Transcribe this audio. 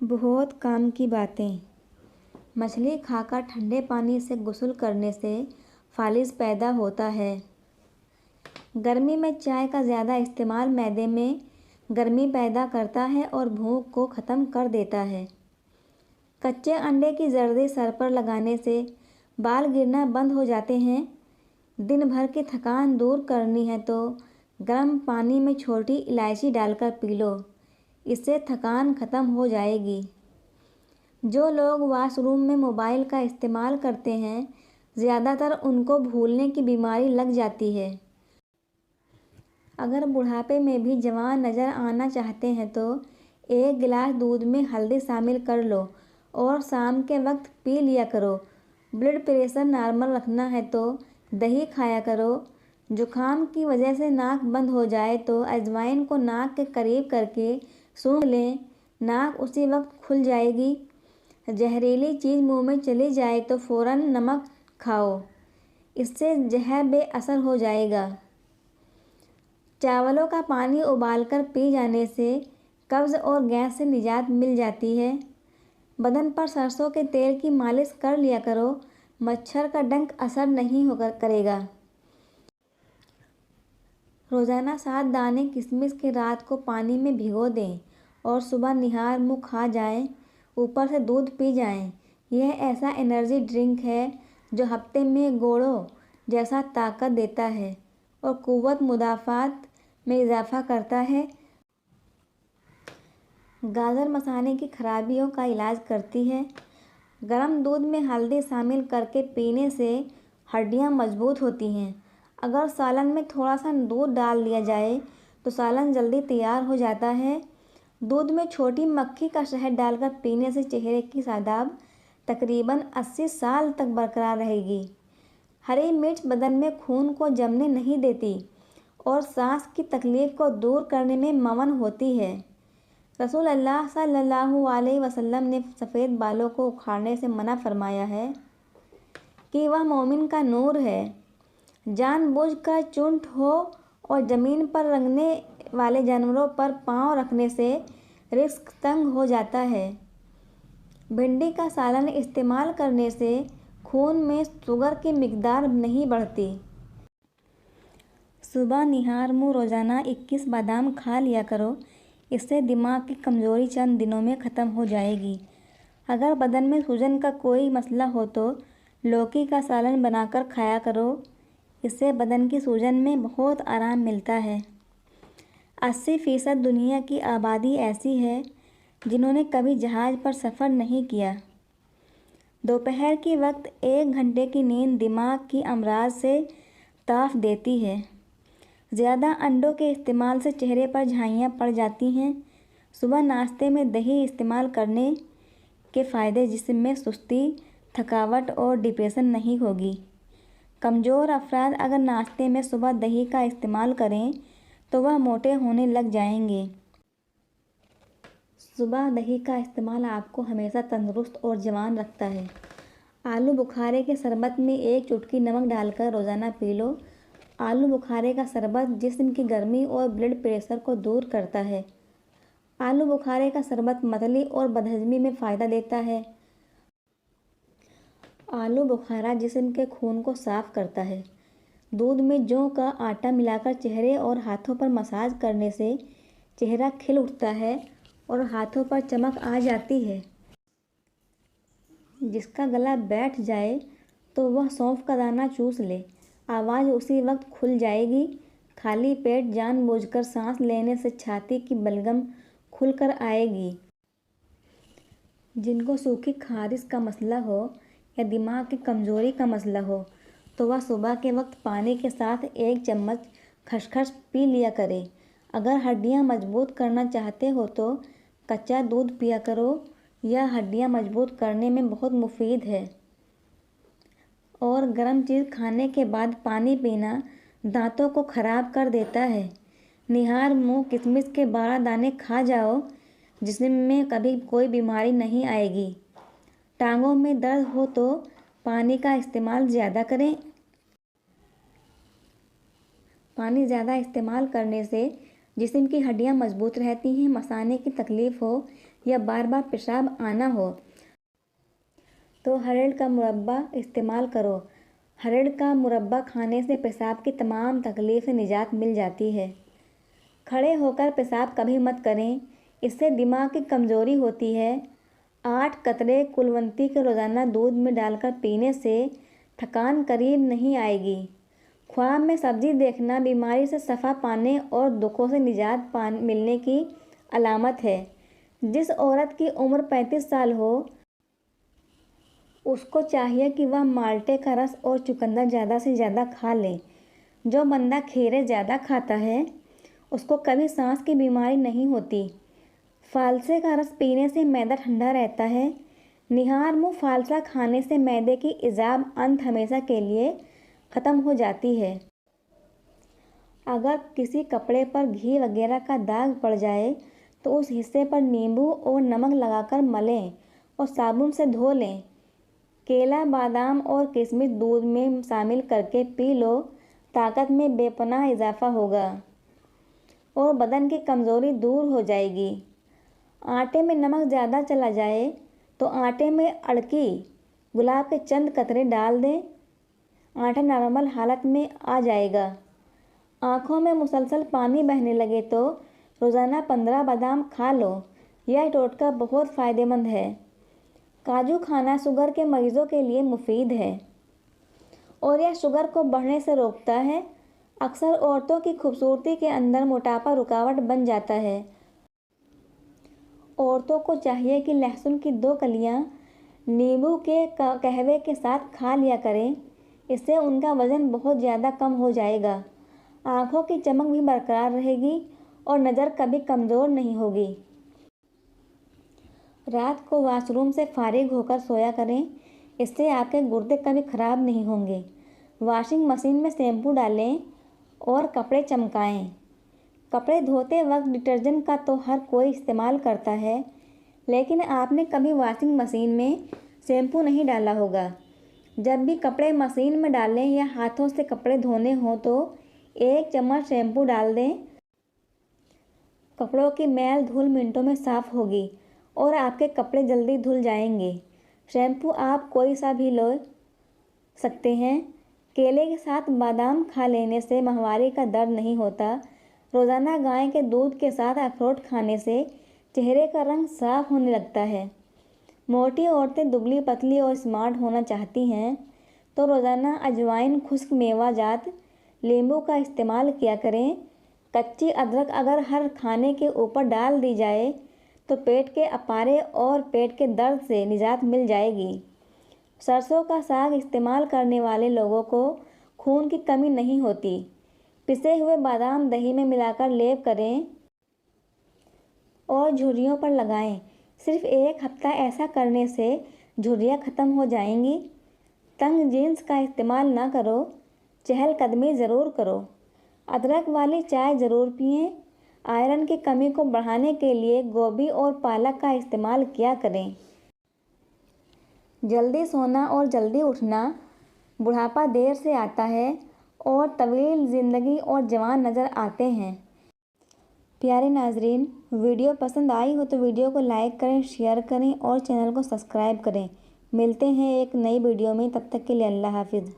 बहुत काम की बातें। मछली खाकर ठंडे पानी से गुस्ल करने से फालिज पैदा होता है। गर्मी में चाय का ज़्यादा इस्तेमाल मैदे में गर्मी पैदा करता है और भूख को ख़त्म कर देता है। कच्चे अंडे की जर्दी सर पर लगाने से बाल गिरना बंद हो जाते हैं। दिन भर की थकान दूर करनी है तो गर्म पानी में छोटी इलायची डालकर पी लो, इससे थकान ख़त्म हो जाएगी। जो लोग वॉशरूम में मोबाइल का इस्तेमाल करते हैं, ज़्यादातर उनको भूलने की बीमारी लग जाती है। अगर बुढ़ापे में भी जवान नज़र आना चाहते हैं तो 1 गिलास दूध में हल्दी शामिल कर लो और शाम के वक्त पी लिया करो। ब्लड प्रेशर नॉर्मल रखना है तो दही खाया करो। जुकाम की वजह से नाक बंद हो जाए तो अजवाइन को नाक के करीब करके सूंघ लें, नाक उसी वक्त खुल जाएगी। जहरीली चीज़ मुंह में चली जाए तो फ़ौरन नमक खाओ, इससे जहर बेअसर हो जाएगा। चावलों का पानी उबालकर पी जाने से कब्ज़ और गैस से निजात मिल जाती है। बदन पर सरसों के तेल की मालिश कर लिया करो, मच्छर का डंक असर नहीं करेगा। रोज़ाना 7 दाने किशमिश के रात को पानी में भिगो दें और सुबह निहार मुँह खा जाएं, ऊपर से दूध पी जाएं। यह ऐसा एनर्जी ड्रिंक है जो हफ्ते में गोलों जैसा ताकत देता है और कुव्वत मुदाफ़ात में इजाफ़ा करता है। गाजर मसाने की खराबियों का इलाज करती है। गर्म दूध में हल्दी शामिल करके पीने से हड्डियां मजबूत होती हैं। अगर सालन में थोड़ा सा दूध डाल दिया जाए तो सालन जल्दी तैयार हो जाता है। दूध में छोटी मक्खी का शहद डालकर पीने से चेहरे की सादाब तकरीबन 80 साल तक बरकरार रहेगी। हरी मिर्च बदन में खून को जमने नहीं देती और सांस की तकलीफ़ को दूर करने में मवन होती है। रसूल अल्लाह सल्लल्लाहु अलैहि वसल्लम ने सफ़ेद बालों को उखाड़ने से मना फरमाया है कि वह मोमिन का नूर है। जानबूझकर चुंट हो और ज़मीन पर रंगने वाले जानवरों पर पाँव रखने से रिस्क तंग हो जाता है। भिंडी का सालन इस्तेमाल करने से खून में शुगर की मिकदार नहीं बढ़ती। सुबह निहार मुँह रोज़ाना 21 बादाम खा लिया करो, इससे दिमाग की कमज़ोरी चंद दिनों में ख़त्म हो जाएगी। अगर बदन में सूजन का कोई मसला हो तो लौकी का सालन बनाकर खाया करो, इससे बदन की सूजन में बहुत आराम मिलता है। 80% दुनिया की आबादी ऐसी है जिन्होंने कभी जहाज़ पर सफ़र नहीं किया। दोपहर के वक्त 1 घंटे की नींद दिमाग की अमराज से ताफ देती है। ज़्यादा अंडों के इस्तेमाल से चेहरे पर झाइयाँ पड़ जाती हैं। सुबह नाश्ते में दही इस्तेमाल करने के फ़ायदे जिस्म में सुस्ती, थकावट और डिप्रेशन नहीं होगी। कमज़ोर अफराद अगर नाश्ते में सुबह दही का इस्तेमाल करें तो वह मोटे होने लग जाएंगे। सुबह दही का इस्तेमाल आपको हमेशा तंदुरुस्त और जवान रखता है। आलू बुखारे के शरबत में 1 चुटकी नमक डालकर रोज़ाना पी लो। आलू बुखारे का शरबत जिस्म की गर्मी और ब्लड प्रेशर को दूर करता है। आलू बुखारे का शरबत मतली और बदहज़मी में फ़ायदा देता है। आलू बुखारा जिस्म के खून को साफ़ करता है। दूध में जौ का आटा मिलाकर चेहरे और हाथों पर मसाज करने से चेहरा खिल उठता है और हाथों पर चमक आ जाती है। जिसका गला बैठ जाए तो वह सौंफ का दाना चूस ले, आवाज़ उसी वक्त खुल जाएगी। खाली पेट जानबूझकर सांस लेने से छाती की बलगम खुलकर आएगी। जिनको सूखी खारिश का मसला हो या दिमाग की कमज़ोरी का मसला हो तो वह सुबह के वक्त पानी के साथ 1 चम्मच खसखस पी लिया करें। अगर हड्डियां मजबूत करना चाहते हो तो कच्चा दूध पिया करो, यह हड्डियां मजबूत करने में बहुत मुफीद है। और गर्म चीज़ खाने के बाद पानी पीना दांतों को ख़राब कर देता है। निहार मुँह किशमिश के 12 दाने खा जाओ, जिसमें कभी कोई बीमारी नहीं आएगी। टांगों में दर्द हो तो पानी का इस्तेमाल ज़्यादा करें। पानी ज़्यादा इस्तेमाल करने से जिस्म की हड्डियां मजबूत रहती हैं। मसाने की तकलीफ़ हो या बार बार पेशाब आना हो तो हरड़ का मुरब्बा इस्तेमाल करो। हरड़ का मुरब्बा खाने से पेशाब की तमाम तकलीफ से निजात मिल जाती है। खड़े होकर पेशाब कभी मत करें, इससे दिमाग की कमज़ोरी होती है। 8 कतरे कुलवंती के रोज़ाना दूध में डालकर पीने से थकान करीब नहीं आएगी। ख्वाब में सब्जी देखना बीमारी से शफा पाने और दुखों से निजात मिलने की अलामत है। जिस औरत की उम्र 35 साल हो उसको चाहिए कि वह माल्टे का रस और चुकंदर ज़्यादा से ज़्यादा खा ले। जो बंदा खीरे ज़्यादा खाता है उसको कभी सांस की बीमारी नहीं होती। फालसे का रस पीने से मैदा ठंडा रहता है। निहार मुँह फालसा खाने से मैदे की इजाब अंत हमेशा के लिए ख़त्म हो जाती है। अगर किसी कपड़े पर घी वगैरह का दाग पड़ जाए तो उस हिस्से पर नींबू और नमक लगाकर मलें और साबुन से धो लें। केला, बादाम और किशमिश दूध में शामिल करके पी लो, ताकत में बेपनाह इजाफा होगा और बदन की कमज़ोरी दूर हो जाएगी। आटे में नमक ज़्यादा चला जाए तो आटे में अड़की गुलाब के चंद कतरे डाल दें, आटा नॉर्मल हालत में आ जाएगा। आँखों में मुसलसल पानी बहने लगे तो रोज़ाना 15 बादाम खा लो, यह टोटका बहुत फ़ायदेमंद है। काजू खाना शुगर के मरीज़ों के लिए मुफीद है और यह शुगर को बढ़ने से रोकता है। अक्सर औरतों की खूबसूरती के अंदर मोटापा रुकावट बन जाता है। औरतों को चाहिए कि लहसुन की 2 कलियां नींबू के कहवे के साथ खा लिया करें, इससे उनका वज़न बहुत ज़्यादा कम हो जाएगा। आँखों की चमक भी बरकरार रहेगी और नज़र कभी कमज़ोर नहीं होगी। रात को वॉशरूम से फारिग होकर सोया करें, इससे आपके गुर्दे कभी ख़राब नहीं होंगे। वॉशिंग मशीन में शैम्पू डालें और कपड़े चमकाएं। कपड़े धोते वक्त डिटर्जेंट का तो हर कोई इस्तेमाल करता है, लेकिन आपने कभी वॉशिंग मशीन में शैम्पू नहीं डाला होगा। जब भी कपड़े मशीन में डालें या हाथों से कपड़े धोने हों तो 1 चम्मच शैम्पू डाल दें। कपड़ों की मैल धूल मिनटों में साफ़ होगी और आपके कपड़े जल्दी धुल जाएंगे। शैम्पू आप कोई सा भी ले सकते हैं। केले के साथ बादाम खा लेने से माहवारी का दर्द नहीं होता। रोज़ाना गाय के दूध के साथ अखरोट खाने से चेहरे का रंग साफ होने लगता है। मोटी औरतें दुबली पतली और स्मार्ट होना चाहती हैं तो रोज़ाना अजवाइन, खुश्क मेवा जात, नींबू का इस्तेमाल किया करें। कच्ची अदरक अगर हर खाने के ऊपर डाल दी जाए तो पेट के अपारे और पेट के दर्द से निजात मिल जाएगी। सरसों का साग इस्तेमाल करने वाले लोगों को खून की कमी नहीं होती। पिसे हुए बादाम दही में मिलाकर लेप करें और झुर्रियों पर लगाएं। सिर्फ 1 हफ्ता ऐसा करने से झुर्रियाँ ख़त्म हो जाएंगी। तंग जीन्स का इस्तेमाल ना करो, चहलकदमी ज़रूर करो। अदरक वाली चाय ज़रूर पिएं। आयरन की कमी को बढ़ाने के लिए गोभी और पालक का इस्तेमाल किया करें। जल्दी सोना और जल्दी उठना, बुढ़ापा देर से आता है और तवील ज़िंदगी और जवान नज़र आते हैं। प्यारे नाजरीन, वीडियो पसंद आई हो तो वीडियो को लाइक करें, शेयर करें और चैनल को सब्सक्राइब करें। मिलते हैं एक नई वीडियो में, तब तक के लिए अल्लाह हाफिज़।